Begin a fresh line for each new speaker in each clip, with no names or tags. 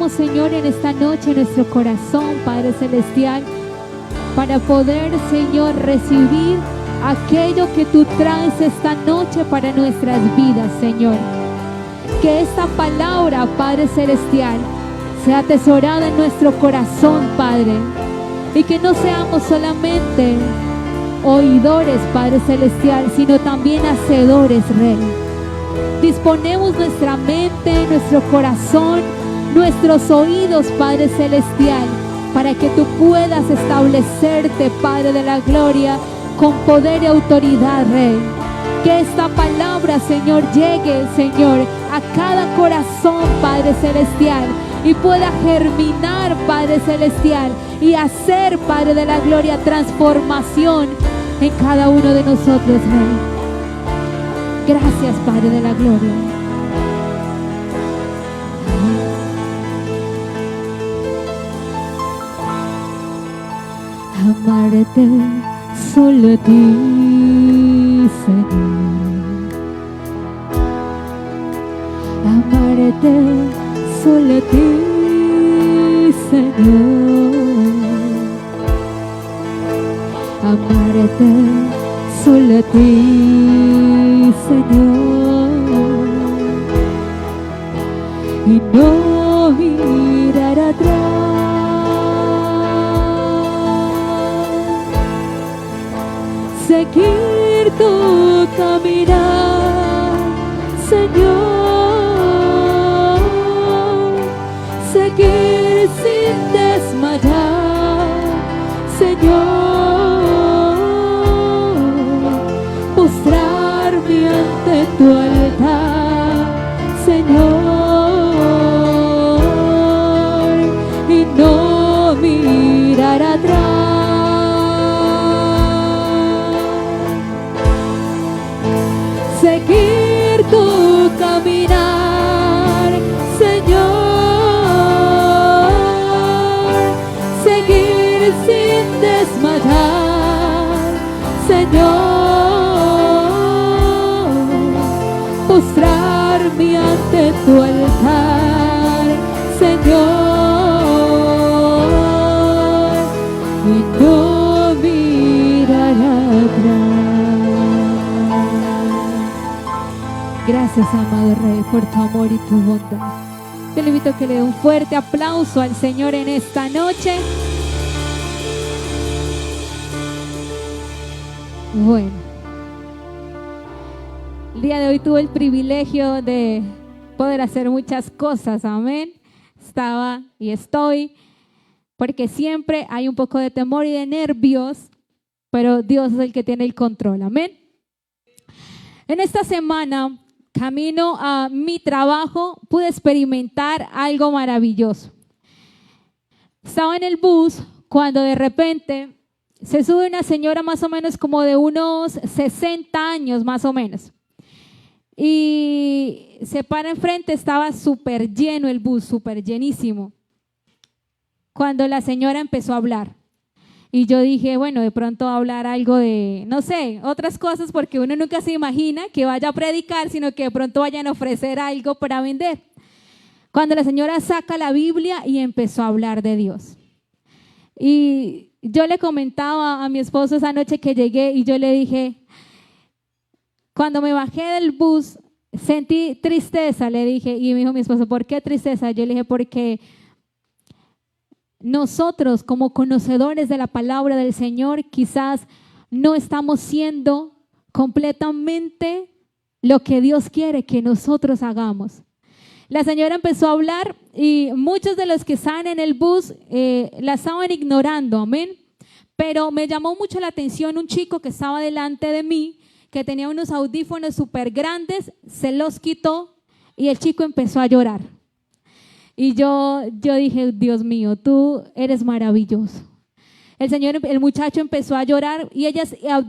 disponemos, Señor, en esta noche nuestro corazón, Padre Celestial, para poder, Señor, recibir aquello que tú traes esta noche para nuestras vidas, Señor. Que esta palabra, Padre Celestial, sea atesorada en nuestro corazón, Padre, y que no seamos solamente oidores, Padre Celestial, sino también hacedores, Rey. Disponemos nuestra mente, nuestro corazón, nuestros oídos, Padre Celestial, para que tú puedas establecerte, Padre de la gloria, con poder y autoridad, Rey. Que esta palabra, Señor, llegue, Señor, a cada corazón, Padre Celestial, y pueda germinar, Padre Celestial, y hacer, Padre de la gloria, transformación en cada uno de nosotros, Rey. Gracias, Padre de la gloria. Amarte solo a ti, Señor. Amarte solo a ti, Señor. Amarte solo a ti, Señor. Y no mirar atrás. Seguir tu caminar, Señor. Seguir sin desmayar, Señor. Postrarme ante tu altar, Señor. Y no mirar atrás. Seguir tu caminar, Señor. Seguir sin desmayar, Señor. Postrarme ante tu altar, Señor. Y no mirar atrás. Gracias, amado Rey, por tu amor y tu bondad. Te invito a que le dé un fuerte aplauso al Señor en esta noche. Bueno, el día de hoy tuve el privilegio de poder hacer muchas cosas, amén. Estaba y estoy, porque siempre hay un poco de temor y de nervios, pero Dios es el que tiene el control, amén. En esta semana, camino a mi trabajo, pude experimentar algo maravilloso. Estaba en el bus cuando de repente se sube una señora más o menos como de unos 60 años más o menos. Y se para enfrente, estaba súper lleno el bus, súper llenísimo. Cuando la señora empezó a hablar. Y yo dije, bueno, de pronto va a hablar algo de, no sé, otras cosas, porque uno nunca se imagina que vaya a predicar, sino que de pronto vayan a ofrecer algo para vender. Cuando la señora saca la Biblia y empezó a hablar de Dios. Y yo le comentaba a mi esposo esa noche que llegué y yo le dije, cuando me bajé del bus, sentí tristeza, le dije, y me dijo mi esposo, ¿por qué tristeza? Yo le dije, porque nosotros como conocedores de la palabra del Señor quizás no estamos siendo completamente lo que Dios quiere que nosotros hagamos. La señora empezó a hablar y muchos de los que estaban en el bus la estaban ignorando, amén. Pero me llamó mucho la atención un chico que estaba delante de mí, que tenía unos audífonos súper grandes, se los quitó y el chico empezó a llorar. Y yo dije, Dios mío, tú eres maravilloso. El muchacho empezó a llorar y ella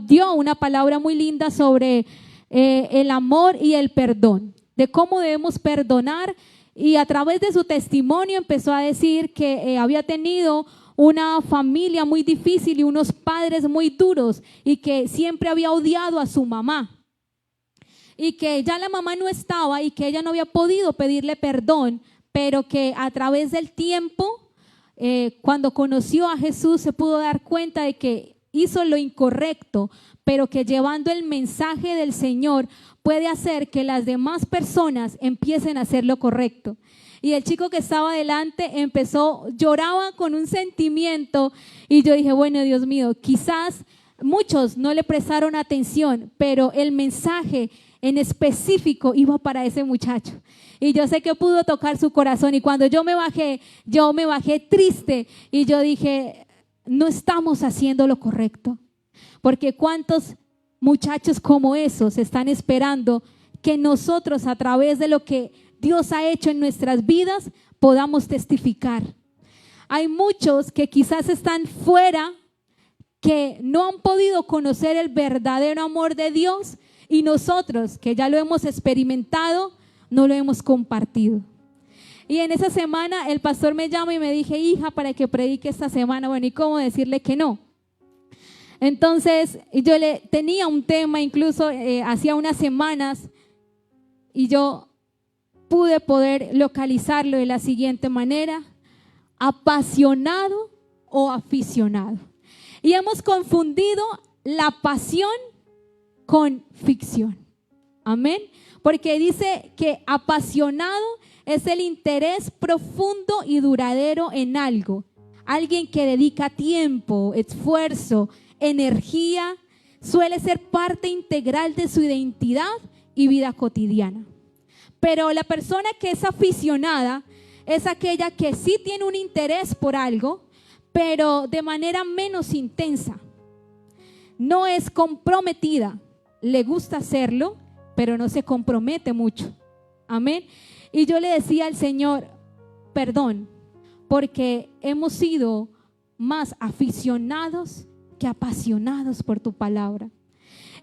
dio una palabra muy linda sobre el amor y el perdón, de cómo debemos perdonar, y a través de su testimonio empezó a decir que había tenido una familia muy difícil y unos padres muy duros y que siempre había odiado a su mamá y que ya la mamá no estaba y que ella no había podido pedirle perdón, pero que a través del tiempo, cuando conoció a Jesús, se pudo dar cuenta de que hizo lo incorrecto, pero que llevando el mensaje del Señor puede hacer que las demás personas empiecen a hacer lo correcto. Y el chico que estaba adelante lloraba con un sentimiento, y yo dije, bueno, Dios mío, quizás muchos no le prestaron atención, pero el mensaje en específico iba para ese muchacho. Y yo sé que pudo tocar su corazón, y cuando yo me bajé triste, y yo dije, no estamos haciendo lo correcto, porque cuántos muchachos como esos están esperando que nosotros, a través de lo que Dios ha hecho en nuestras vidas, podamos testificar. Hay muchos que quizás están fuera, que no han podido conocer el verdadero amor de Dios, y nosotros que ya lo hemos experimentado, no lo hemos compartido. Y en esa semana el pastor me llama y me dije, hija, para que predique esta semana. Bueno, ¿y cómo decirle que no? Entonces yo tenía un tema incluso hacía unas semanas, y yo pude poder localizarlo de la siguiente manera: apasionado o aficionado. Y hemos confundido la pasión con ficción. Amén. Porque dice que apasionado es el interés profundo y duradero en algo. Alguien que dedica tiempo, esfuerzo, energía, suele ser parte integral de su identidad y vida cotidiana. Pero la persona que es aficionada es aquella que sí tiene un interés por algo, pero de manera menos intensa. No es comprometida, le gusta hacerlo, pero no se compromete mucho. Amén. Y yo le decía al Señor, perdón, porque hemos sido más aficionados que apasionados por tu palabra.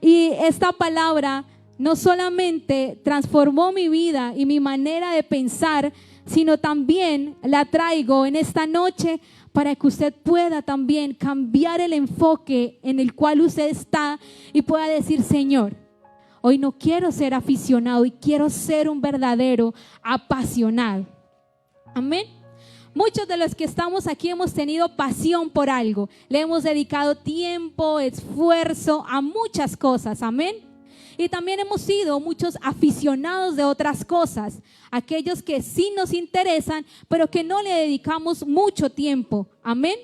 Y esta palabra no solamente transformó mi vida y mi manera de pensar, sino también la traigo en esta noche para que usted pueda también cambiar el enfoque en el cual usted está y pueda decir, Señor, hoy no quiero ser aficionado y quiero ser un verdadero apasionado. Amén. Muchos de los que estamos aquí hemos tenido pasión por algo. Le hemos dedicado tiempo, esfuerzo a muchas cosas. Amén. Y también hemos sido muchos aficionados de otras cosas. Aquellos que sí nos interesan, pero que no le dedicamos mucho tiempo. Amén.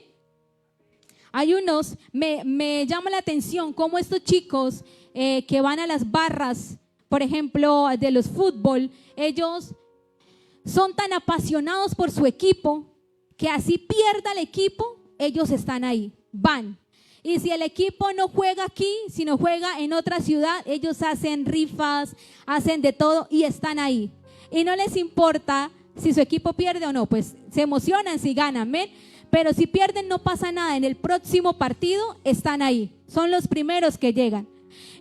Hay unos, me llama la atención cómo estos chicos que van a las barras, por ejemplo, de los fútbol, ellos son tan apasionados por su equipo que así pierda el equipo, ellos están ahí, van. Y si el equipo no juega aquí, sino juega en otra ciudad, ellos hacen rifas, hacen de todo y están ahí. Y no les importa si su equipo pierde o no, pues se emocionan si ganan, ¿ven? Pero si pierden no pasa nada, en el próximo partido están ahí, son los primeros que llegan.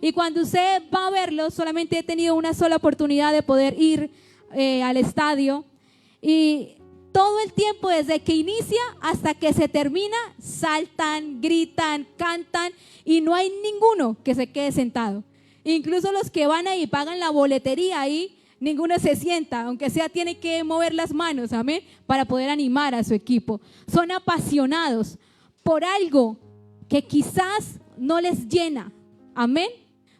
Y cuando usted va a verlos, solamente he tenido una sola oportunidad de poder ir al estadio, y todo el tiempo desde que inicia hasta que se termina saltan, gritan, cantan y no hay ninguno que se quede sentado. Incluso los que van ahí pagan la boletería ahí, ninguno se sienta, aunque sea tiene que mover las manos, amén, para poder animar a su equipo. Son apasionados por algo que quizás no les llena, amén,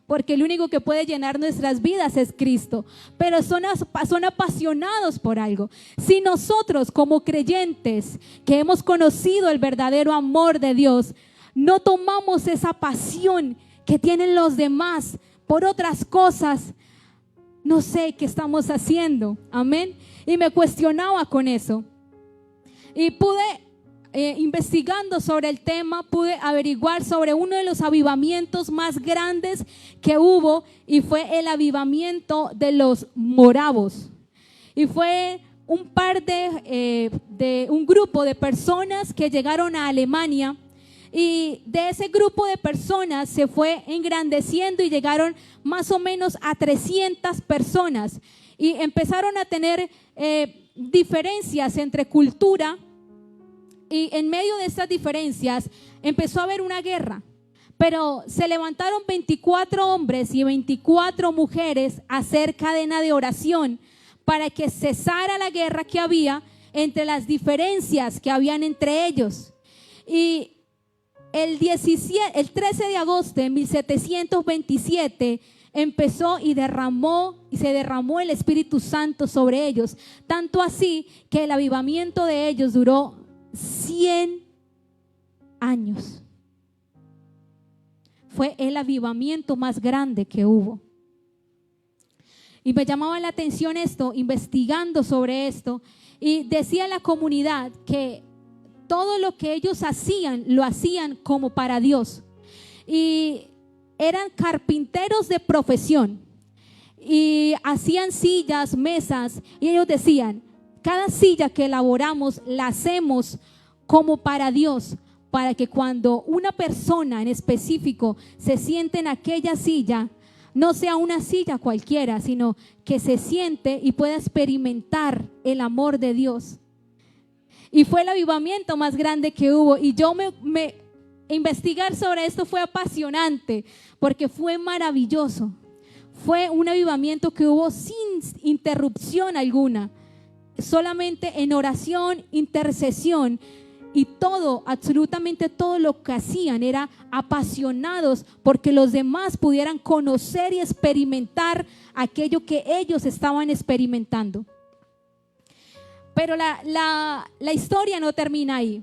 porque el único que puede llenar nuestras vidas es Cristo, pero son apasionados por algo. Si nosotros como creyentes que hemos conocido el verdadero amor de Dios, no tomamos esa pasión que tienen los demás por otras cosas, no sé qué estamos haciendo, amén. Y me cuestionaba con eso, y pude investigando sobre el tema, pude averiguar sobre uno de los avivamientos más grandes que hubo, y fue el avivamiento de los moravos. Y fue un grupo de personas que llegaron a Alemania, y de ese grupo de personas se fue engrandeciendo y llegaron más o menos a 300 personas, y empezaron a tener diferencias entre cultura. Y en medio de estas diferencias empezó a haber una guerra, pero se levantaron 24 hombres y 24 mujeres a hacer cadena de oración para que cesara la guerra que había entre las diferencias que habían entre ellos. Y el 13 de agosto de 1727 empezó y se derramó el Espíritu Santo sobre ellos, tanto así que el avivamiento de ellos duró 100 años. Fue el avivamiento más grande que hubo. Y me llamaba la atención esto, investigando sobre esto, y decía la comunidad que todo lo que ellos hacían, lo hacían como para Dios. Y eran carpinteros de profesión y hacían sillas, mesas, y ellos decían, cada silla que elaboramos la hacemos como para Dios, para que cuando una persona en específico se siente en aquella silla, no sea una silla cualquiera, sino que se siente y pueda experimentar el amor de Dios. Y fue el avivamiento más grande que hubo. Y yo investigar sobre esto fue apasionante, porque fue maravilloso. Fue un avivamiento que hubo sin interrupción alguna, solamente en oración, intercesión, y todo, absolutamente todo lo que hacían era apasionados porque los demás pudieran conocer y experimentar aquello que ellos estaban experimentando. Pero la historia no termina ahí.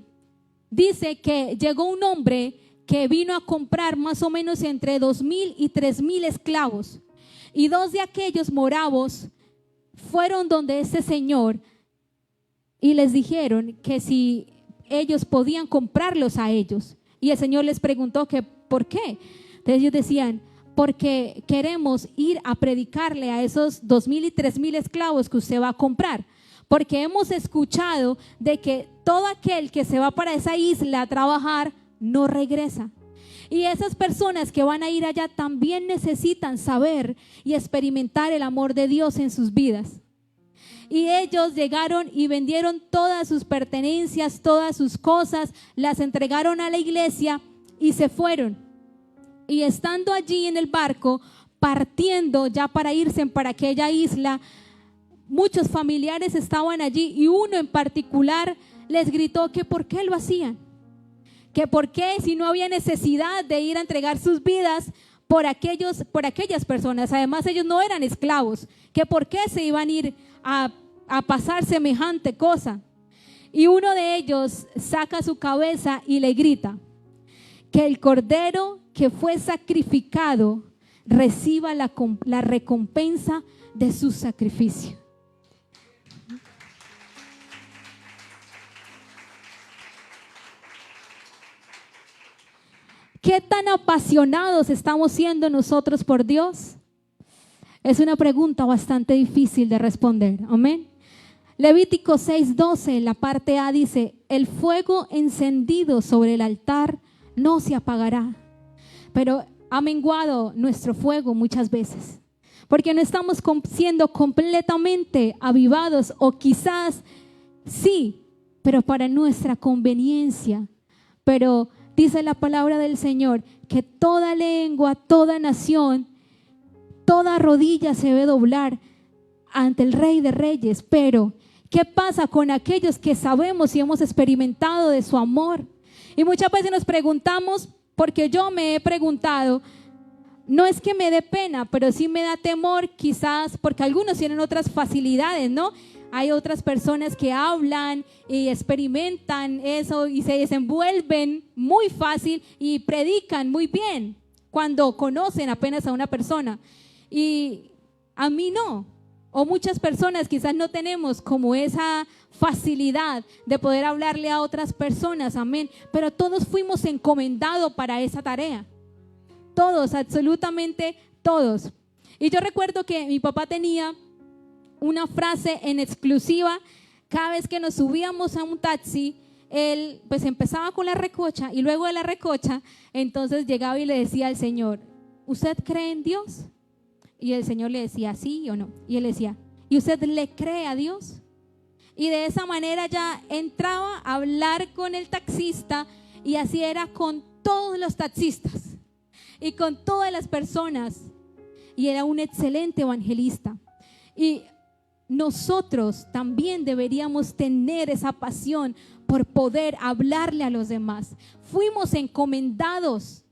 Dice que llegó un hombre que vino a comprar más o menos entre 2,000 y 3,000 esclavos, y 2 de aquellos moravos fueron donde este señor y les dijeron que si ellos podían comprarlos a ellos. Y el Señor les preguntó que ¿por qué? Entonces ellos decían, porque queremos ir a predicarle a esos 2,000 y 3,000 esclavos que usted va a comprar, porque hemos escuchado de que todo aquel que se va para esa isla a trabajar no regresa. Y esas personas que van a ir allá también necesitan saber y experimentar el amor de Dios en sus vidas. Y ellos llegaron y vendieron todas sus pertenencias, todas sus cosas, las entregaron a la iglesia y se fueron. Y estando allí en el barco, partiendo ya para irse para aquella isla, muchos familiares estaban allí y uno en particular les gritó que por qué lo hacían, que por qué si no había necesidad de ir a entregar sus vidas por aquellas personas. Además ellos no eran esclavos, que por qué se iban a ir a pasar semejante cosa. Y uno de ellos saca su cabeza y le grita que el cordero que fue sacrificado reciba la recompensa de su sacrificio. ¿Qué tan apasionados estamos siendo nosotros por Dios? Es una pregunta bastante difícil de responder. Amén. Levítico 6:12, la parte A dice, el fuego encendido sobre el altar no se apagará. Pero ha menguado nuestro fuego muchas veces, porque no estamos siendo completamente avivados, o quizás sí, pero para nuestra conveniencia. Pero dice la palabra del Señor que toda lengua, toda nación, toda rodilla se debe doblar ante el Rey de Reyes. Pero ¿qué pasa con aquellos que sabemos y hemos experimentado de su amor? Y muchas veces nos preguntamos, porque yo me he preguntado, no es que me dé pena, pero sí me da temor, quizás porque algunos tienen otras facilidades, ¿no? Hay otras personas que hablan y experimentan eso y se desenvuelven muy fácil y predican muy bien cuando conocen apenas a una persona. Y a mí no, o muchas personas quizás no tenemos como esa facilidad de poder hablarle a otras personas, amén, pero todos fuimos encomendados para esa tarea, todos, absolutamente todos. Y yo recuerdo que mi papá tenía una frase en exclusiva. Cada vez que nos subíamos a un taxi, él pues empezaba con la recocha, y luego de la recocha entonces llegaba y le decía al Señor, ¿usted cree en Dios? Y el Señor le decía sí o no, y él decía, ¿y usted le cree a Dios? Y de esa manera ya entraba a hablar con el taxista, y así era con todos los taxistas y con todas las personas, y era un excelente evangelista. Y nosotros también deberíamos tener esa pasión por poder hablarle a los demás. Fuimos encomendados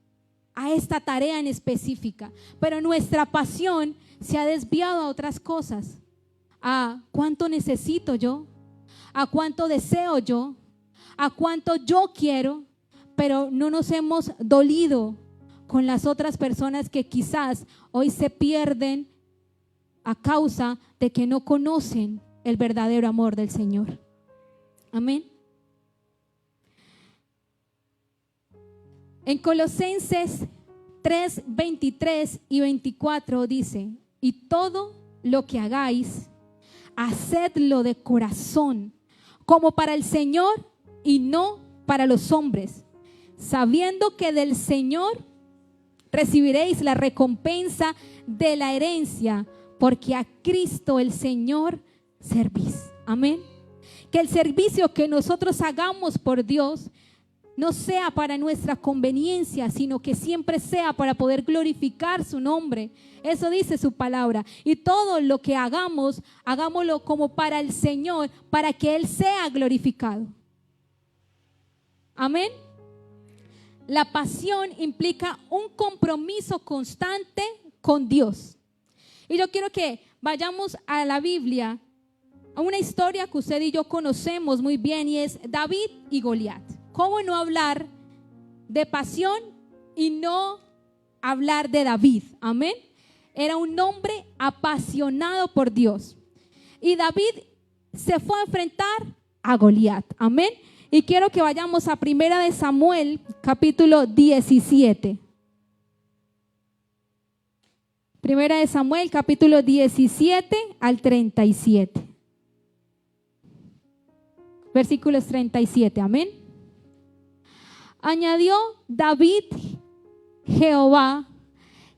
a esta tarea en específica, pero nuestra pasión se ha desviado a otras cosas. A cuánto necesito yo, a cuánto deseo yo, a cuánto yo quiero, pero no nos hemos dolido con las otras personas que quizás hoy se pierden a causa de que no conocen el verdadero amor del Señor. Amén. En Colosenses 3, 23 y 24 dice: y todo lo que hagáis, hacedlo de corazón, como para el Señor y no para los hombres, sabiendo que del Señor recibiréis la recompensa de la herencia, porque a Cristo el Señor servís. Amén. Que el servicio que nosotros hagamos por Dios no sea para nuestra conveniencia, sino que siempre sea para poder glorificar su nombre. Eso dice su palabra. Y todo lo que hagamos, hagámoslo como para el Señor, para que Él sea glorificado. Amén. La pasión implica un compromiso constante con Dios. Y yo quiero que vayamos a la Biblia, a una historia que usted y yo conocemos muy bien, y es David y Goliat. ¿Cómo no hablar de pasión y no hablar de David? Amén. Era un hombre apasionado por Dios. Y David se fue a enfrentar a Goliat. Amén. Y quiero que vayamos a 1 Samuel, capítulo 17. 1 Samuel, capítulo 17 al 37. Versículos 37. Amén. Añadió David: Jehová,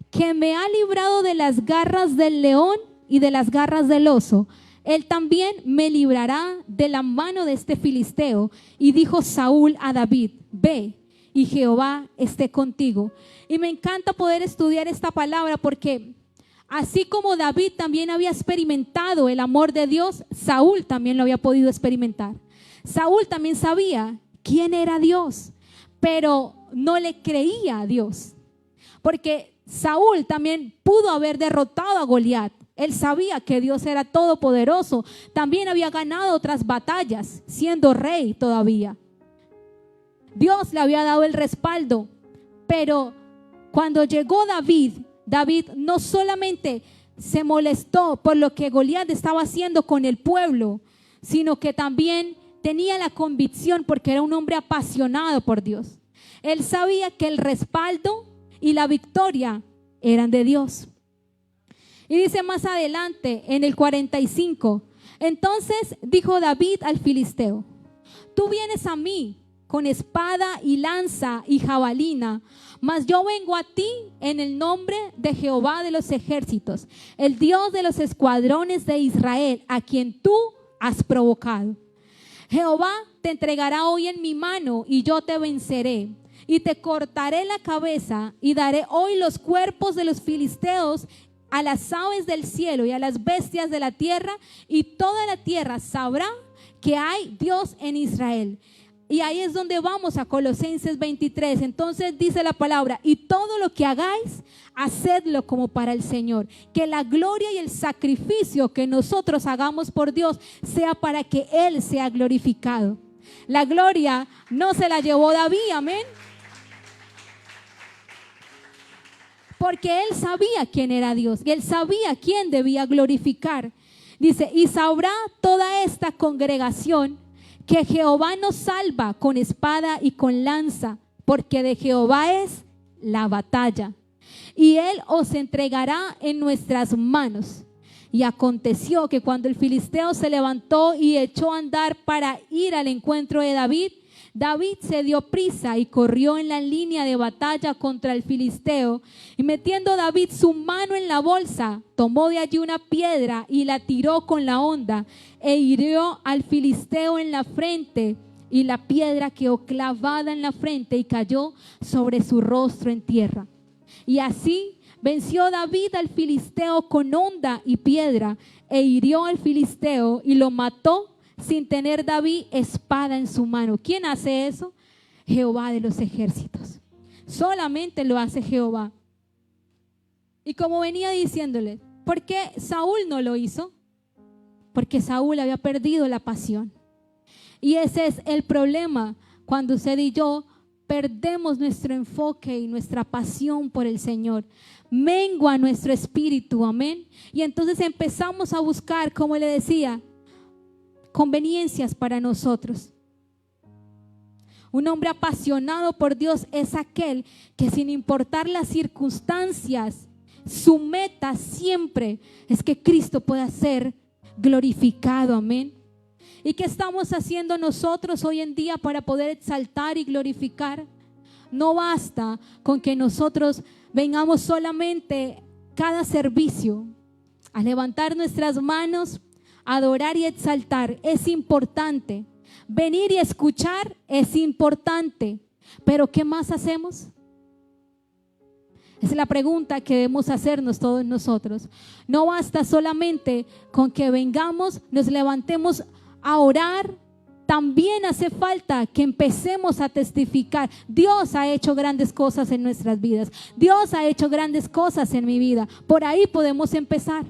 que me ha librado de las garras del león y de las garras del oso, Él también me librará de la mano de este filisteo. Y dijo Saúl a David: ve, y Jehová esté contigo. Y me encanta poder estudiar esta palabra, porque así como David también había experimentado el amor de Dios, Saúl también lo había podido experimentar. Saúl también sabía quién era Dios, pero no le creía a Dios, porque Saúl también pudo haber derrotado a Goliat. Él sabía que Dios era todopoderoso. También había ganado otras batallas, siendo rey todavía. Dios le había dado el respaldo. Pero cuando llegó David no solamente se molestó por lo que Goliat estaba haciendo con el pueblo, sino que también tenía la convicción, porque era un hombre apasionado por Dios. Él sabía que el respaldo y la victoria eran de Dios. Y dice más adelante en el 45: entonces dijo David al filisteo: tú vienes a mí con espada y lanza y jabalina, mas yo vengo a ti en el nombre de Jehová de los ejércitos, el Dios de los escuadrones de Israel, a quien tú has provocado. Jehová te entregará hoy en mi mano, y yo te venceré, y te cortaré la cabeza, y daré hoy los cuerpos de los filisteos a las aves del cielo y a las bestias de la tierra, y toda la tierra sabrá que hay Dios en Israel. Y ahí es donde vamos a Colosenses 23. Entonces dice la palabra: y todo lo que hagáis, hacedlo como para el Señor. Que la gloria y el sacrificio que nosotros hagamos por Dios sea para que Él sea glorificado. La gloria no se la llevó David, amén. Porque él sabía quién era Dios y él sabía quién debía glorificar. Dice: y sabrá toda esta congregación que Jehová nos salva con espada y con lanza, porque de Jehová es la batalla, y Él os entregará en nuestras manos. Y aconteció que cuando el filisteo se levantó y echó a andar para ir al encuentro de David, David se dio prisa y corrió en la línea de batalla contra el filisteo, y metiendo David su mano en la bolsa, tomó de allí una piedra y la tiró con la honda, e hirió al filisteo en la frente, y la piedra quedó clavada en la frente y cayó sobre su rostro en tierra. Y así Venció David al filisteo con honda y piedra e hirió al filisteo y lo mató sin tener David espada en su mano. ¿Quién hace eso? Jehová de los ejércitos. Solamente lo hace Jehová. Y como venía diciéndole, ¿por qué Saúl no lo hizo? Porque Saúl había perdido la pasión. Y ese es el problema cuando usted y yo perdemos nuestro enfoque y nuestra pasión por el Señor. Mengua nuestro espíritu, amén. Y entonces empezamos a buscar, como le decía, conveniencias para nosotros. Un hombre apasionado por Dios es aquel que, sin importar las circunstancias, su meta siempre es que Cristo pueda ser glorificado, amén. ¿Y qué estamos haciendo nosotros hoy en día para poder exaltar y glorificar? No basta con que nosotros vengamos solamente cada servicio a levantar nuestras manos, adorar y exaltar. Es importante. Venir y escuchar es importante. Pero ¿qué más hacemos? Es la pregunta que debemos hacernos todos nosotros. No basta solamente con que vengamos, nos levantemos a orar. También hace falta que empecemos a testificar. Dios ha hecho grandes cosas en nuestras vidas. Dios ha hecho grandes cosas en mi vida. Por ahí podemos empezar.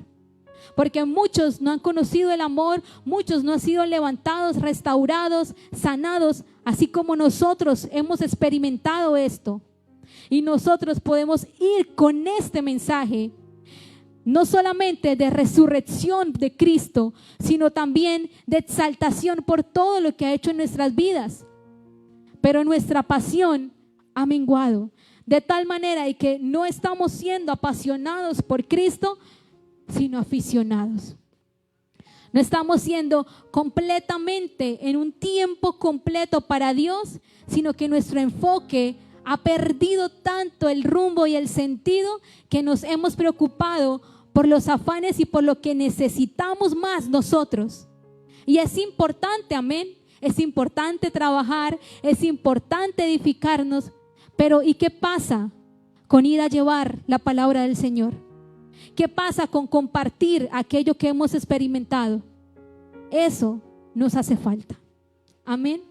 Porque muchos no han conocido el amor, muchos no han sido levantados, restaurados, sanados, así como nosotros hemos experimentado esto. Y nosotros podemos ir con este mensaje, no solamente de resurrección de Cristo, sino también de exaltación por todo lo que ha hecho en nuestras vidas. Pero nuestra pasión ha menguado, de tal manera que no estamos siendo apasionados por Cristo, sino aficionados. No estamos siendo completamente en un tiempo completo para Dios, sino que nuestro enfoque ha perdido tanto el rumbo y el sentido que nos hemos preocupado por los afanes y por lo que necesitamos más nosotros. Y es importante, amén, es importante trabajar, es importante edificarnos, pero ¿y qué pasa con ir a llevar la palabra del Señor? ¿Qué pasa con compartir aquello que hemos experimentado? Eso nos hace falta. Amén.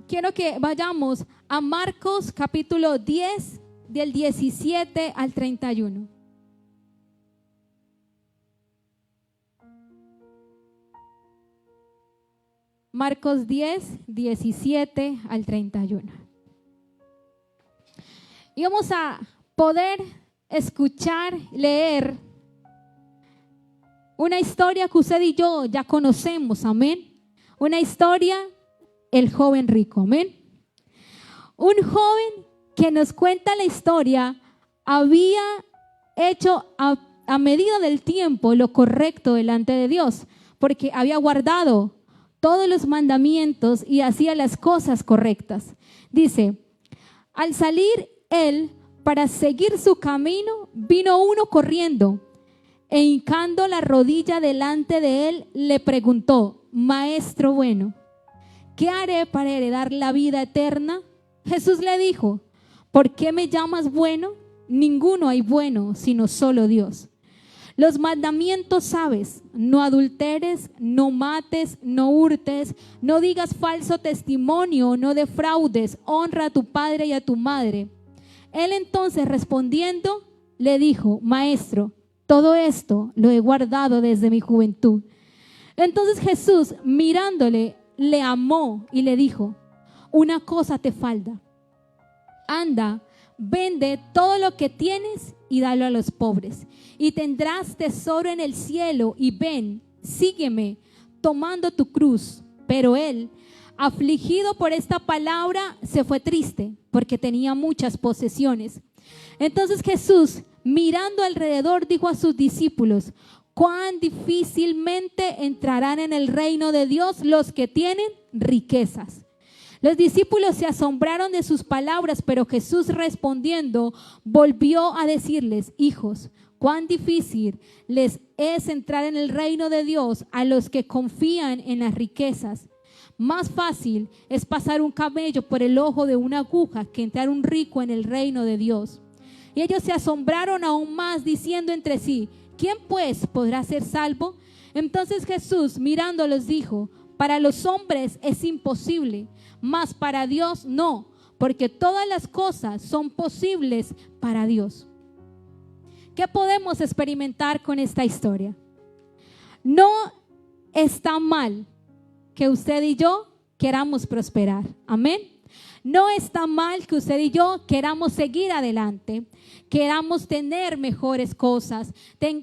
Quiero que vayamos a Marcos capítulo 10, del 17 al 31. Marcos 10, 17 al 31. Y vamos a poder escuchar, leer una historia que usted y yo ya conocemos, amén. Una historia, el joven rico, amén. Un joven que nos cuenta la historia había hecho a medida del tiempo lo correcto delante de Dios, porque había guardado todos los mandamientos y hacía las cosas correctas. Dice, al salir él para seguir su camino, vino uno corriendo e hincando la rodilla delante de él, le preguntó, Maestro bueno, ¿qué haré para heredar la vida eterna? Jesús le dijo, ¿por qué me llamas bueno? Ninguno hay bueno, sino solo Dios. Los mandamientos sabes, no adulteres, no mates, no hurtes, no digas falso testimonio, no defraudes, honra a tu padre y a tu madre. Él entonces respondiendo le dijo, Maestro, todo esto lo he guardado desde mi juventud. Entonces Jesús mirándole le amó y le dijo, una cosa te falta, anda, vende todo lo que tienes y dalo a los pobres y tendrás tesoro en el cielo y ven, sígueme tomando tu cruz. Pero él, afligido por esta palabra, se fue triste porque tenía muchas posesiones. Entonces Jesús, mirando alrededor, dijo a sus discípulos, cuán difícilmente entrarán en el reino de Dios los que tienen riquezas. Los discípulos se asombraron de sus palabras, pero Jesús respondiendo volvió a decirles, hijos, cuán difícil les es entrar en el reino de Dios a los que confían en las riquezas. más fácil es pasar un camello por el ojo de una aguja que entrar un rico en el reino de Dios. Y ellos se asombraron aún más, diciendo entre sí: ¿quién pues podrá ser salvo? Entonces Jesús, mirándolos, dijo: para los hombres es imposible, mas para Dios no, porque todas las cosas son posibles para Dios. ¿Qué podemos experimentar con esta historia? No está mal que usted y yo queramos prosperar. Amén. No está mal que usted y yo queramos seguir adelante, queramos tener mejores cosas,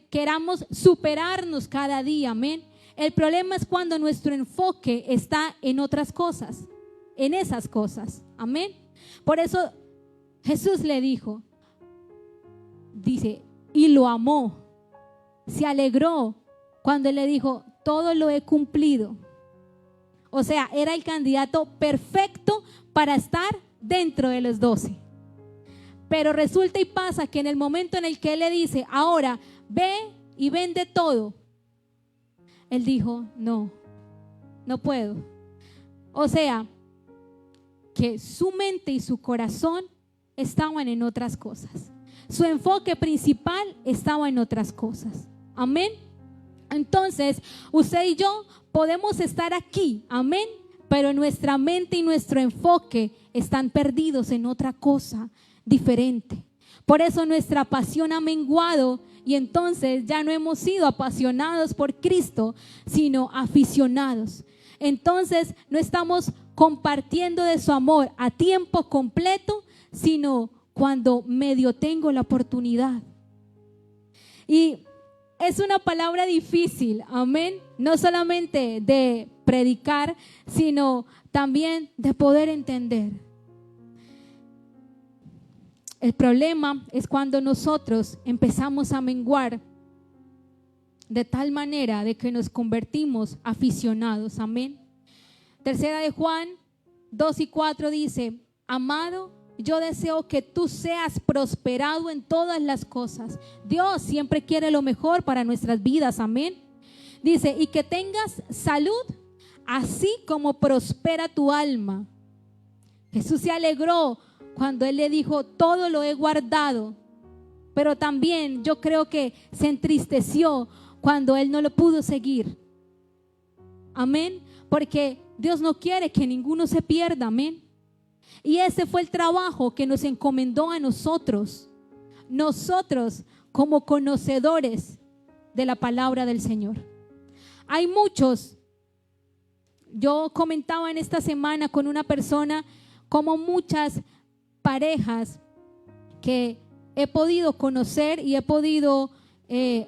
queramos superarnos cada día. Amén. El problema es cuando nuestro enfoque está en otras cosas, en esas cosas. Amén. Por eso Jesús le dijo, dice, y lo amó, se alegró cuando él le dijo: todo lo he cumplido. O sea, era el candidato perfecto para estar dentro de los 12. Pero resulta y pasa que en el momento en el que él le dice: ahora ve y vende todo, él dijo: no puedo. O sea, que su mente y su corazón estaban en otras cosas. Su enfoque principal estaba en otras cosas. Amén. Entonces, usted y yo podemos estar aquí, amén, pero nuestra mente y nuestro enfoque están perdidos en otra cosa diferente. Por eso nuestra pasión ha menguado y entonces ya no hemos sido apasionados por Cristo, sino aficionados. Entonces no estamos compartiendo de su amor a tiempo completo, sino cuando medio tengo la oportunidad. Y es una palabra difícil, amén, no solamente de predicar, sino también de poder entender. El problema es cuando nosotros empezamos a menguar de tal manera de que nos convertimos aficionados, amén. Tercera de Juan 2:4 dice: amado, yo deseo que tú seas prosperado en todas las cosas. Dios siempre quiere lo mejor para nuestras vidas, amén. Dice: y que tengas salud, así como prospera tu alma. Jesús se alegró cuando él le dijo: todo lo he guardado. Pero también yo creo que se entristeció cuando él no lo pudo seguir. Amén. Porque Dios no quiere que ninguno se pierda, amén. Y ese fue el trabajo que nos encomendó a nosotros como conocedores de la palabra del Señor. Hay muchos, yo comentaba en esta semana con una persona, como muchas parejas que he podido conocer y he podido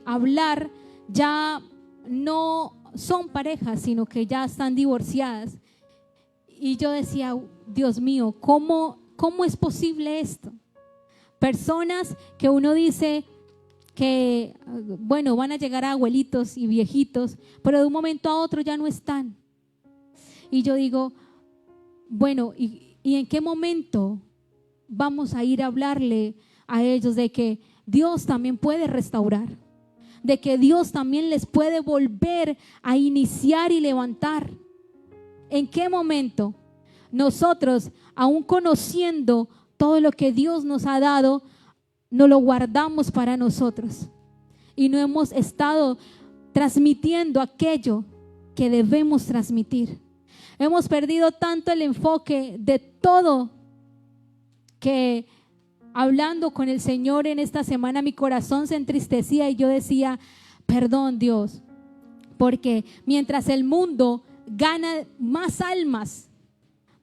hablar, ya no son parejas, sino que ya están divorciadas. Y yo decía: Dios mío, ¿cómo es posible esto? Personas que uno dice que, bueno, van a llegar a abuelitos y viejitos, pero de un momento a otro ya no están. Y yo digo, bueno, ¿y en qué momento vamos a ir a hablarle a ellos de que Dios también puede restaurar? De que Dios también les puede volver a iniciar y levantar. ¿En qué momento nosotros, aún conociendo todo lo que Dios nos ha dado, no lo guardamos para nosotros y no hemos estado transmitiendo aquello que debemos transmitir? Hemos perdido tanto el enfoque de todo que, hablando con el Señor en esta semana, mi corazón se entristecía y yo decía: perdón, Dios, porque mientras el mundo gana más almas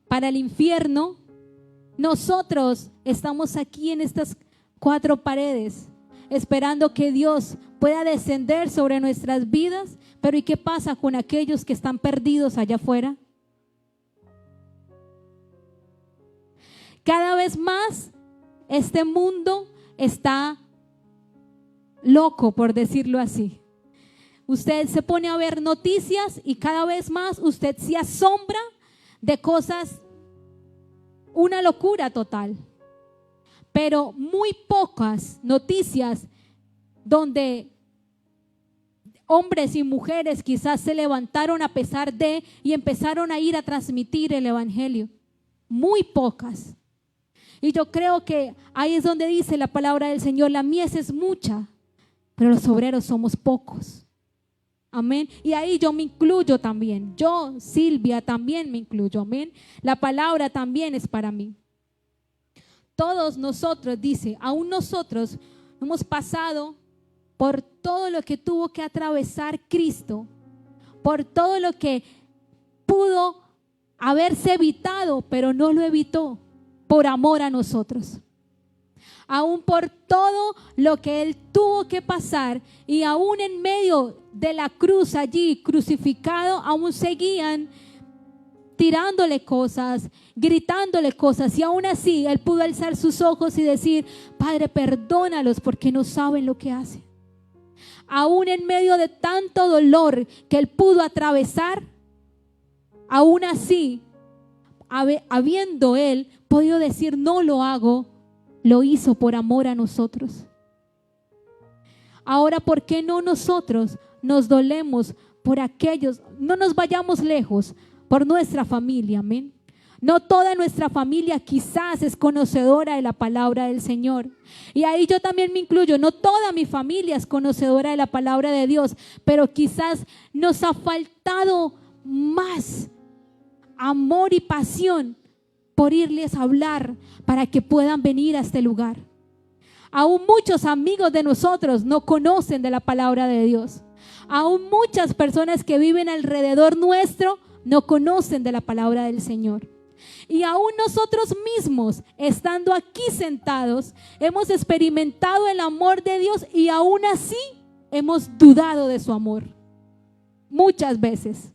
para el infierno, nosotros estamos aquí en estas 4 paredes esperando que Dios pueda descender sobre nuestras vidas. Pero ¿y qué pasa con aquellos que están perdidos allá afuera? Cada vez más este mundo está loco, por decirlo así. Usted se pone a ver noticias y cada vez más usted se asombra de cosas, una locura total. Pero muy pocas noticias donde hombres y mujeres quizás se levantaron a pesar de y empezaron a ir a transmitir el evangelio. Muy pocas. Y yo creo que ahí es donde dice la palabra del Señor: la mies es mucha, pero los obreros somos pocos. Amén. Y ahí yo me incluyo también. Yo, Silvia, también me incluyo. Amén. La palabra también es para mí. Todos nosotros, dice, aún nosotros hemos pasado por todo lo que tuvo que atravesar Cristo, por todo lo que pudo haberse evitado, pero no lo evitó por amor a nosotros. Aún por todo lo que Él tuvo que pasar, y aún en medio de la cruz allí crucificado, aún seguían tirándole cosas, gritándole cosas, y aún así Él pudo alzar sus ojos y decir: Padre, perdónalos porque no saben lo que hacen. Aún en medio de tanto dolor que Él pudo atravesar, aún así, habiendo Él podido decir: no lo hago, lo hizo por amor a nosotros. Ahora, ¿por qué no nosotros nos dolemos por aquellos? No nos vayamos lejos, por nuestra familia, amén. No toda nuestra familia quizás es conocedora de la palabra del Señor. Y ahí yo también me incluyo. No toda mi familia es conocedora de la palabra de Dios, pero quizás nos ha faltado más amor y pasión por irles a hablar para que puedan venir a este lugar. Aún muchos amigos de nosotros no conocen de la palabra de Dios. Aún muchas personas que viven alrededor nuestro no conocen de la palabra del Señor. Y aún nosotros mismos, estando aquí sentados, hemos experimentado el amor de Dios y aún así hemos dudado de su amor. Muchas veces.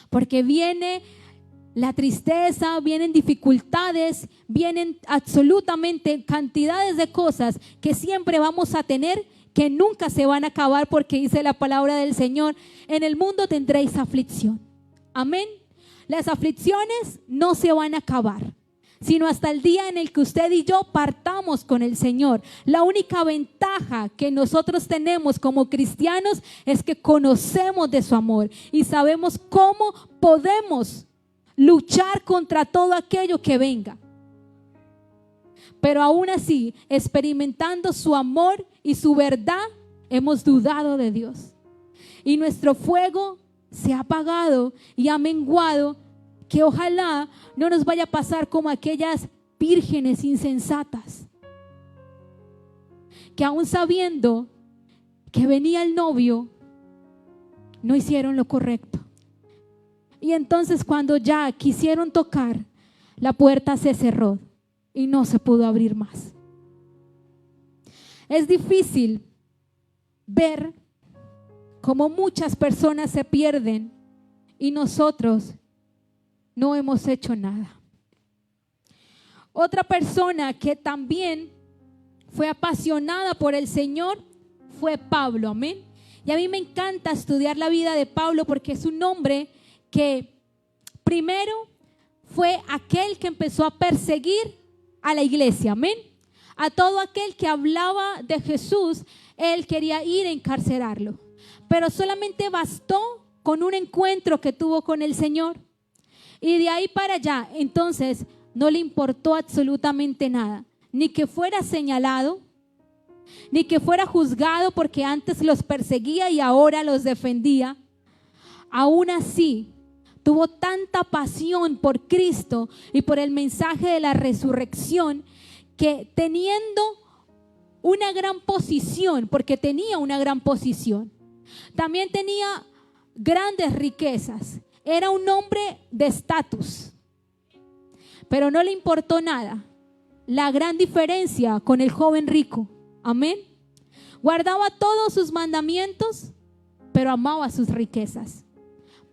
Porque viene la tristeza, vienen dificultades, vienen absolutamente cantidades de cosas que siempre vamos a tener, que nunca se van a acabar, porque dice la palabra del Señor: en el mundo tendréis aflicción. Amén. Las aflicciones no se van a acabar, sino hasta el día en el que usted y yo partamos con el Señor. La única ventaja que nosotros tenemos como cristianos es que conocemos de su amor y sabemos cómo podemos luchar contra todo aquello que venga. Pero aún así, experimentando su amor y su verdad, hemos dudado de Dios. Y nuestro fuego se ha apagado y ha menguado, que ojalá no nos vaya a pasar como aquellas vírgenes insensatas, que aún sabiendo que venía el novio, no hicieron lo correcto. Y entonces cuando ya quisieron tocar, la puerta se cerró y no se pudo abrir más. Es difícil ver cómo muchas personas se pierden y nosotros no hemos hecho nada. Otra persona que también fue apasionada por el Señor fue Pablo, amén. Y a mí me encanta estudiar la vida de Pablo, porque es un hombre que primero fue aquel que empezó a perseguir a la iglesia, amén. A todo aquel que hablaba de Jesús, él quería ir a encarcelarlo. Pero solamente bastó con un encuentro que tuvo con el Señor. Y de ahí para allá, entonces, no le importó absolutamente nada. Ni que fuera señalado, ni que fuera juzgado, porque antes los perseguía y ahora los defendía. Aún así, tuvo tanta pasión por Cristo y por el mensaje de la resurrección, que teniendo una gran posición, porque tenía una gran posición, también tenía grandes riquezas, era un hombre de estatus, pero no le importó nada. La gran diferencia con el joven rico, amén. Guardaba todos sus mandamientos, pero amaba sus riquezas.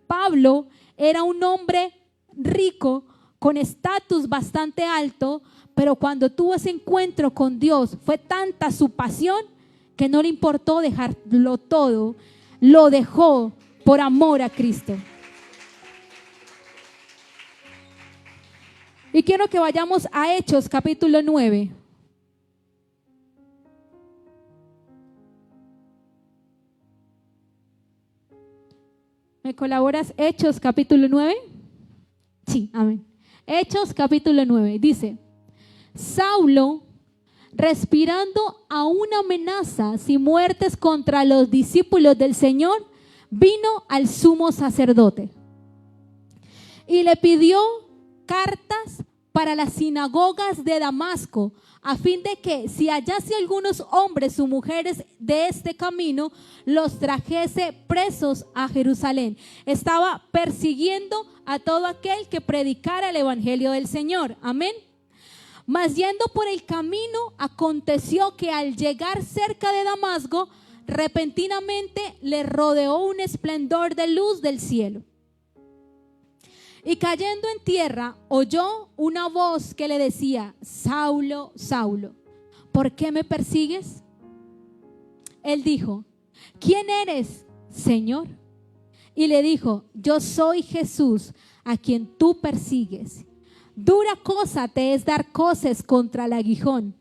Pablo era un hombre rico, con estatus bastante alto, pero cuando tuvo ese encuentro con Dios, fue tanta su pasión que no le importó dejarlo todo, lo dejó por amor a Cristo. Y quiero que vayamos a Hechos capítulo 9. ¿Me colaboras? Hechos capítulo 9. Sí, amén. Hechos capítulo 9 dice: Saulo, respirando aún amenazas y muertes contra los discípulos del Señor, vino al sumo sacerdote y le pidió cartas para las sinagogas de Damasco, a fin de que si hallase algunos hombres o mujeres de este camino, los trajese presos a Jerusalén. Estaba persiguiendo a todo aquel que predicara el evangelio del Señor. Amén. Mas yendo por el camino, aconteció que al llegar cerca de Damasco, repentinamente le rodeó un esplendor de luz del cielo. Y cayendo en tierra, oyó una voz que le decía: Saulo, Saulo, ¿por qué me persigues? Él dijo: ¿quién eres, Señor? Y le dijo: yo soy Jesús, a quien tú persigues. Dura cosa te es dar coces contra el aguijón.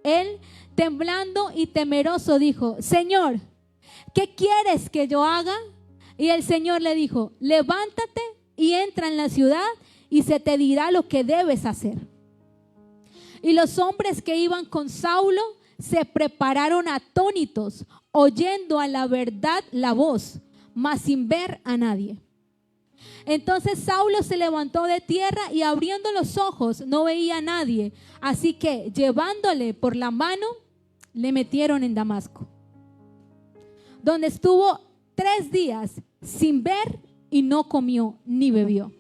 Él, temblando y temeroso, dijo: Señor, ¿qué quieres que yo haga? Y el Señor le dijo: levántate y entra en la ciudad y se te dirá lo que debes hacer. Y los hombres que iban con Saulo se prepararon atónitos, oyendo a la verdad la voz, mas sin ver a nadie. Entonces Saulo se levantó de tierra y abriendo los ojos no veía a nadie. Así que llevándole por la mano, le metieron en Damasco, donde estuvo 3 días sin ver y no comió ni bebió.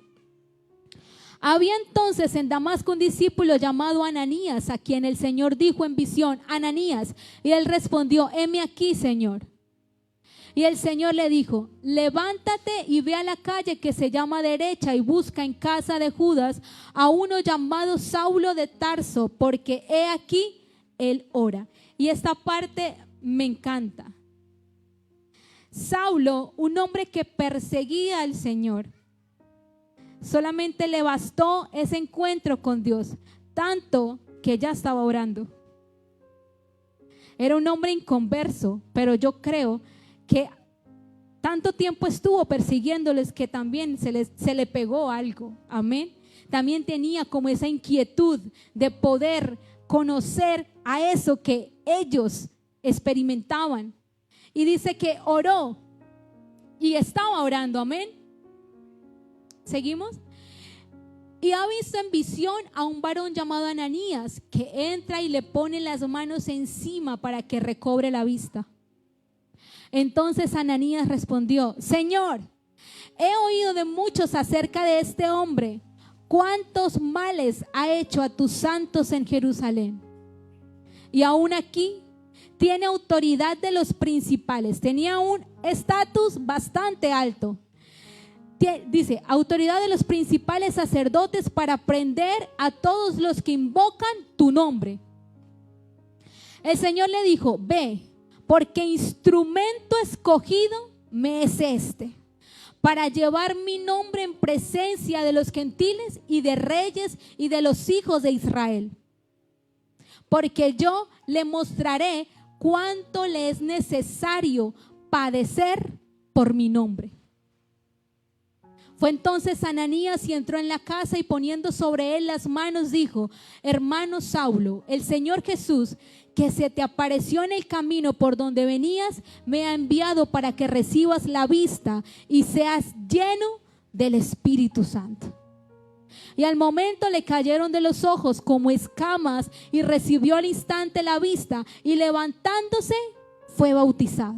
Había entonces en Damasco un discípulo llamado Ananías, a quien el Señor dijo en visión: Ananías. Y él respondió: heme aquí, Señor. Y el Señor le dijo: levántate y ve a la calle que se llama Derecha y busca en casa de Judas a uno llamado Saulo de Tarso, porque he aquí él ora. Y esta parte me encanta. Saulo, un hombre que perseguía al Señor, solamente le bastó ese encuentro con Dios, tanto que ya estaba orando. Era un hombre inconverso, pero yo creo que tanto tiempo estuvo persiguiéndoles que también se le pegó algo. Amén. También tenía como esa inquietud de poder conocer a eso que ellos experimentaban. Y dice que oró y estaba orando. Amén. ¿Seguimos? Y ha visto en visión a un varón llamado Ananías, que entra y le pone las manos encima para que recobre la vista. Entonces Ananías respondió: Señor, he oído de muchos acerca de este hombre, cuántos males ha hecho a tus santos en Jerusalén. Y aún aquí tiene autoridad de los principales. Tenía un estatus bastante alto. Dice: autoridad de los principales sacerdotes para prender a todos los que invocan tu nombre. El Señor le dijo: ve, porque instrumento escogido me es este, para llevar mi nombre en presencia de los gentiles y de reyes y de los hijos de Israel. Porque yo le mostraré cuánto le es necesario padecer por mi nombre. Fue entonces Ananías y entró en la casa y poniendo sobre él las manos dijo: hermano Saulo, el Señor Jesús, que se te apareció en el camino por donde venías, me ha enviado para que recibas la vista y seas lleno del Espíritu Santo. Y al momento le cayeron de los ojos como escamas y recibió al instante la vista y levantándose fue bautizado.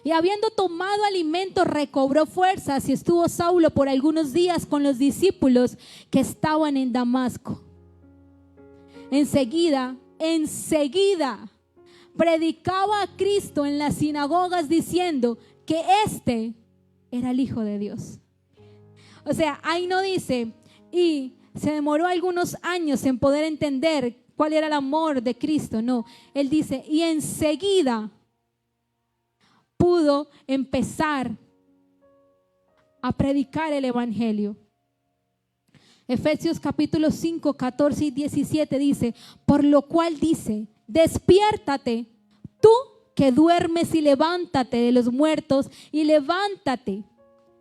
Y habiendo tomado alimento recobró fuerzas y estuvo Saulo por algunos días con los discípulos que estaban en Damasco. Enseguida predicaba a Cristo en las sinagogas diciendo que este era el Hijo de Dios. O sea, ahí no dice y se demoró algunos años en poder entender cuál era el amor de Cristo. No, él dice y enseguida pudo empezar a predicar el evangelio. Efesios capítulo 5, 14 y 17 dice: por lo cual dice: despiértate tú que duermes y levántate de los muertos y levántate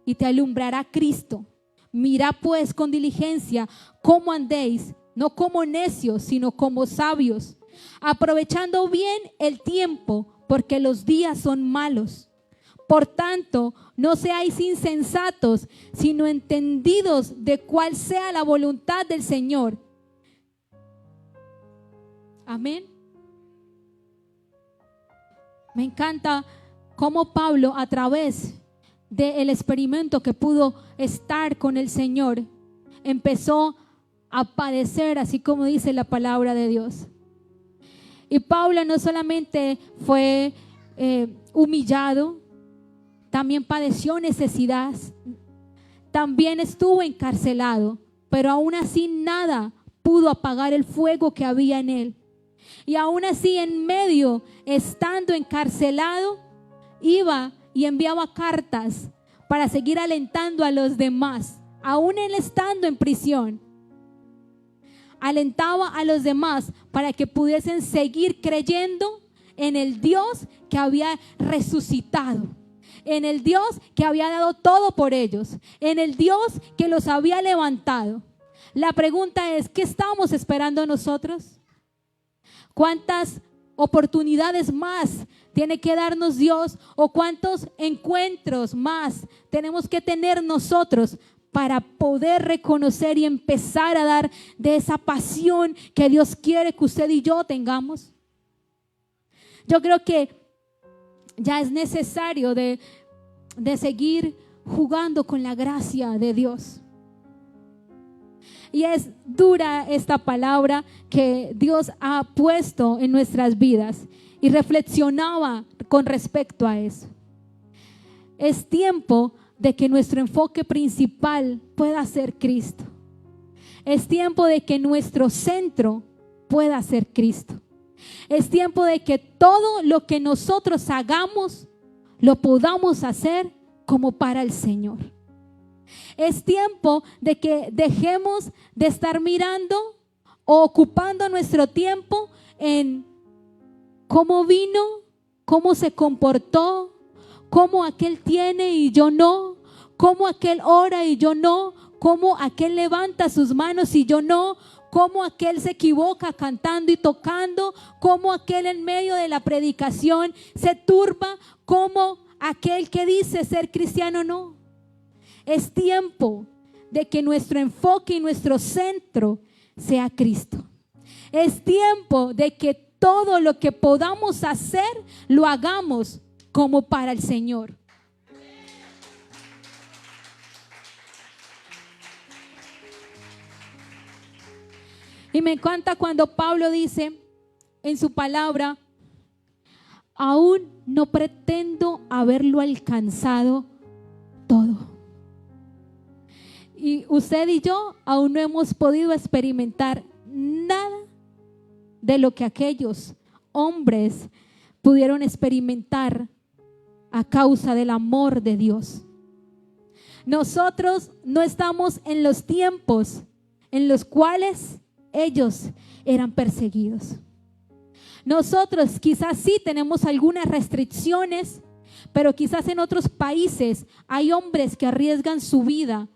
y te alumbrará Cristo. Mirad pues con diligencia cómo andéis, no como necios, sino como sabios, aprovechando bien el tiempo, porque los días son malos. Por tanto, no seáis insensatos, sino entendidos de cuál sea la voluntad del Señor. Amén. Me encanta cómo Pablo, a través del experimento que pudo estar con el Señor, empezó a padecer, así como dice la palabra de Dios. Y Pablo no solamente fue humillado, también padeció necesidad, también estuvo encarcelado, pero aún así nada pudo apagar el fuego que había en él. Y aún así, en medio, estando encarcelado, iba y enviaba cartas para seguir alentando a los demás, aún él estando en prisión. Alentaba a los demás para que pudiesen seguir creyendo en el Dios que había resucitado, en el Dios que había dado todo por ellos, en el Dios que los había levantado. La pregunta es, ¿qué estamos esperando nosotros? ¿Cuántas oportunidades más tiene que darnos Dios, o cuántos encuentros más tenemos que tener nosotros para poder reconocer y empezar a dar de esa pasión que Dios quiere que usted y yo tengamos? Yo creo que ya es necesario de seguir jugando con la gracia de Dios. Y es dura esta palabra que Dios ha puesto en nuestras vidas, y reflexionaba con respecto a eso. Es tiempo de que nuestro enfoque principal pueda ser Cristo. Es tiempo de que nuestro centro pueda ser Cristo. Es tiempo de que todo lo que nosotros hagamos lo podamos hacer como para el Señor. Es tiempo de que dejemos de estar mirando o ocupando nuestro tiempo en cómo vino, cómo se comportó, cómo aquel tiene y yo no, cómo aquel ora y yo no, cómo aquel levanta sus manos y yo no, cómo aquel se equivoca cantando y tocando, cómo aquel en medio de la predicación se turba, cómo aquel que dice ser cristiano no. Es tiempo de que nuestro enfoque y nuestro centro sea Cristo. Es tiempo de que todo lo que podamos hacer lo hagamos como para el Señor. Y me encanta cuando Pablo dice en su palabra: aún no pretendo haberlo alcanzado todo. Y usted y yo aún no hemos podido experimentar nada de lo que aquellos hombres pudieron experimentar a causa del amor de Dios. Nosotros no estamos en los tiempos en los cuales ellos eran perseguidos. Nosotros quizás sí tenemos algunas restricciones, pero quizás en otros países hay hombres que arriesgan su vida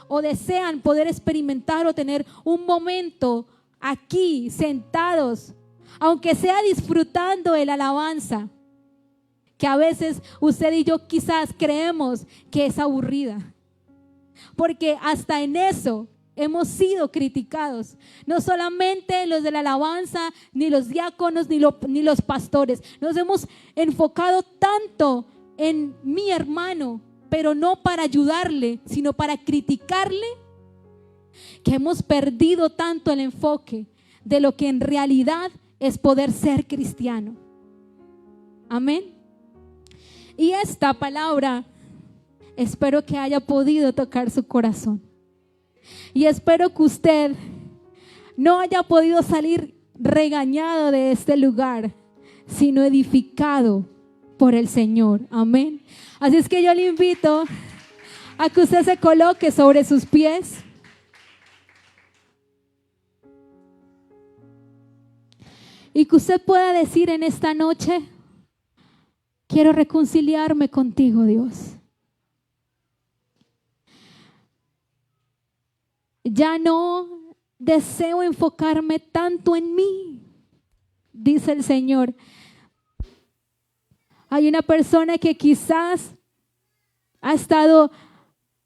o desean poder experimentar o tener un momento aquí sentados, aunque sea disfrutando de la alabanza, que a veces usted y yo quizás creemos que es aburrida, porque hasta en eso hemos sido criticados. No solamente los de la alabanza, ni los diáconos, ni los pastores. Nos hemos enfocado tanto en mi hermano, pero no para ayudarle, sino para criticarle, que hemos perdido tanto el enfoque de lo que en realidad es poder ser cristiano. Amén. Y esta palabra espero que haya podido tocar su corazón. Y espero que usted no haya podido salir regañado de este lugar, sino edificado por el Señor. Amén. Así es que yo le invito a que usted se coloque sobre sus pies. Y que usted pueda decir en esta noche: quiero reconciliarme contigo, Dios. Ya no deseo enfocarme tanto en mí, dice el Señor. Hay una persona que quizás ha estado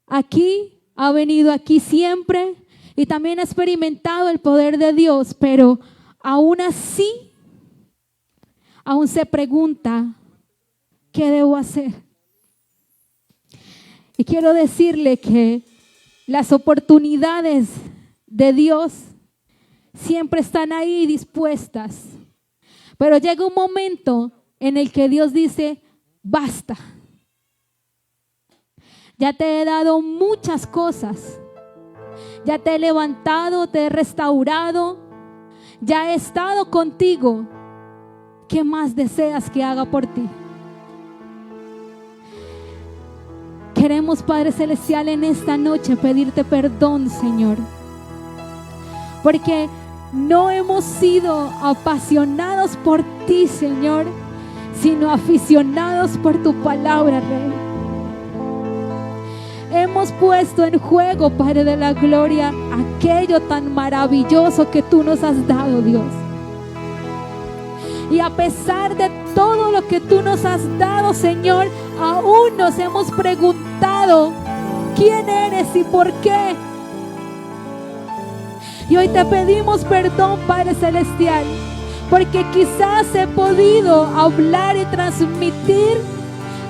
aquí, ha venido aquí siempre y también ha experimentado el poder de Dios, pero aún así, aún se pregunta, ¿qué debo hacer? Y quiero decirle que las oportunidades de Dios siempre están ahí dispuestas, pero llega un momento en el que Dios dice, basta. Ya te he dado muchas cosas, ya te he levantado, te he restaurado, ya he estado contigo. ¿Qué más deseas que haga por ti? Queremos, Padre Celestial, en esta noche pedirte perdón, Señor, porque no hemos sido apasionados por ti, Señor, sino aficionados por tu palabra, Rey. Hemos puesto en juego, Padre de la gloria, aquello tan maravilloso que tú nos has dado, Dios. Y a pesar de todo lo que tú nos has dado, Señor, aún nos hemos preguntado quién eres y por qué. Y hoy te pedimos perdón, Padre Celestial, porque quizás he podido hablar y transmitir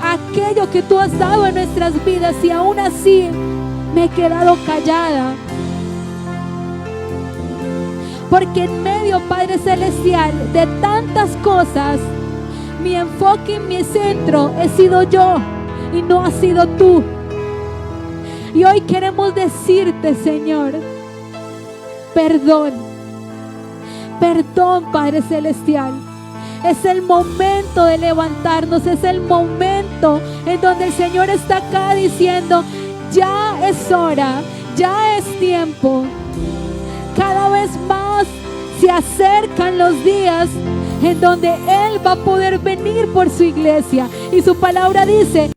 aquello que tú has dado en nuestras vidas y aún así me he quedado callada. Porque en medio, Padre Celestial, de tantas cosas, mi enfoque y mi centro he sido yo y no has sido tú. Y hoy queremos decirte, Señor, perdón. Perdón, Padre Celestial. Es el momento de levantarnos, es el momento en donde el Señor está acá diciendo, ya es hora, ya es tiempo. Cada vez más se acercan los días en donde Él va a poder venir por su iglesia. Y su palabra dice,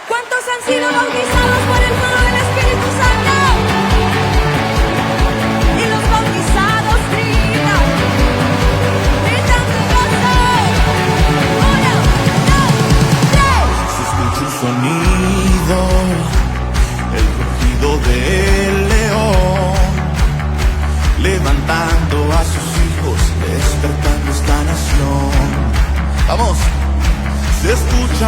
¿cuántos han sido bautizados por el fuego del Espíritu Santo? Y los bautizados gritan, gritan de gozo. 1, 2, 3.
Se escucha un sonido, el rugido del león, levantando a sus hijos, despertando esta nación. Vamos, se escucha.